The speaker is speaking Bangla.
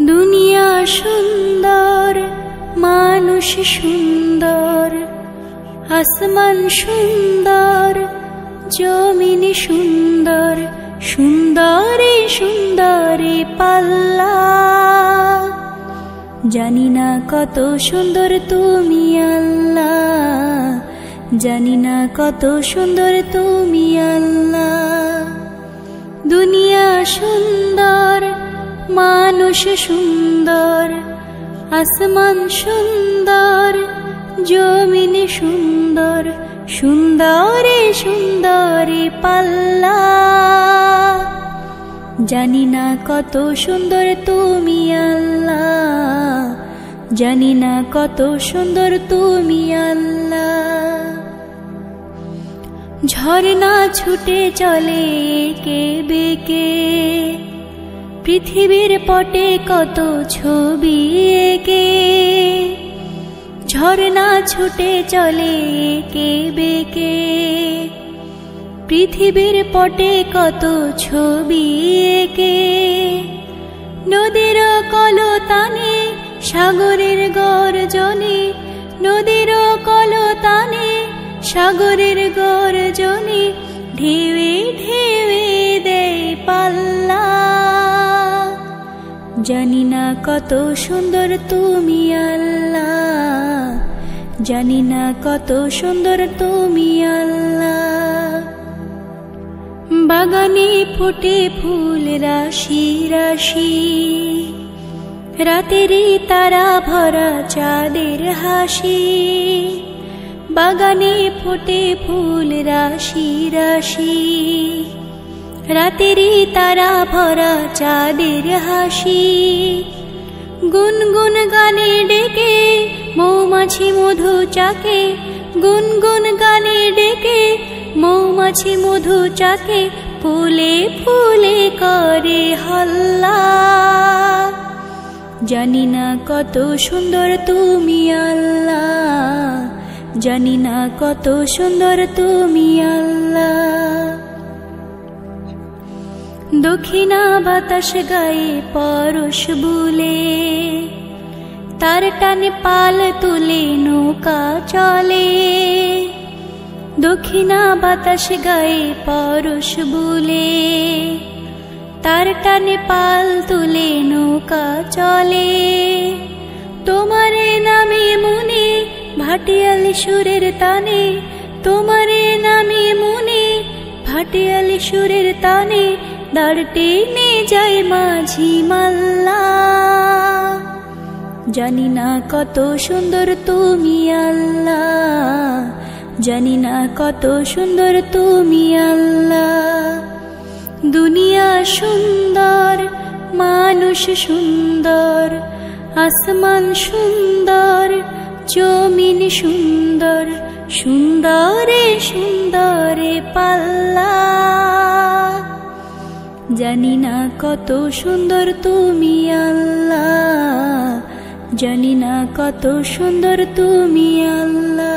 দুনিয়া সুন্দর, মানুষ সুন্দর, আসমান সুন্দর, জমিন সুন্দর, সুন্দরে সুন্দরে পাল্লা। জানি না কত সুন্দর তুমি আল্লাহ, জানি না কত সুন্দর তুমি আল্লাহ। দুনিয়া সুন্দর, মানুষ সুন্দর, আসমান সুন্দর, জমিন সুন্দর, সুন্দরে সুন্দরে পাল্লা। জানি না কত সুন্দর তুমি আল্লাহ, জানি না কত সুন্দর তুমি আল্লাহ। ঝর্ণা ছুটে চলে একে বেঁকে, পৃথিবীর পটে কত ছবি এঁকে। ঝর্ণা ছুটে চলে একে বেঁকে, পৃথিবীর পটে কত ছবি এঁকে। নদীর কলতানে, সাগরের গর্জনে, নদীর কলতানে, সাগরের গর্জনে, ঢেউে ঢেউে দেয় পাল্লা। জানি না কত সুন্দর তুমি আল্লাহ, জানি না কত সুন্দর তুমি আল্লাহ। বাগানে ফোটে ফুল রাশি রাশি, রাতেরই তারা ভরা চাঁদের হাসি। বাগানে ফোটে ফুল রাশি রাশি, রাতেরই তারা ভরা চাঁদের হাসি। গুনগুন গানে ডেকে মৌমাছি মধু চাকে, গুনগুন গানে ডেকে মৌমাছি মধু চাকে, ফুলে ফুলে করে হল্লা। জানি না কত সুন্দর তুমি আল্লাহ, জানি না কত সুন্দর তুমি আল্লাহ। দক্ষিণা বাতাস গায়ে পরশ বুলে, তার টানে পাল তুলে নৌকা চলে। দক্ষিণা বাতাস গায়ে পরশ বুলে, তার টানে পাল তুলে নৌকা চলে। তোমারে নামে মনে ভাটিয়ালি সুরের তানে, তোমারে নামে মনে ভাটিয়ালি সুরের তানে, দাঁড় টেনে যায় মাঝি মাল্লা। জানি না কত সুন্দর তুমি আল্লাহ, জানি না কত সুন্দর তুমি আল্লাহ। দুনিয়া সুন্দর, মানুষ সুন্দর, আসমান সুন্দর, জমিন সুন্দর, সুন্দরে সুন্দরে পাল্লা। জানি না কত সুন্দর তুমি আল্লাহ, জানি না কত সুন্দর তুমি আল্লাহ।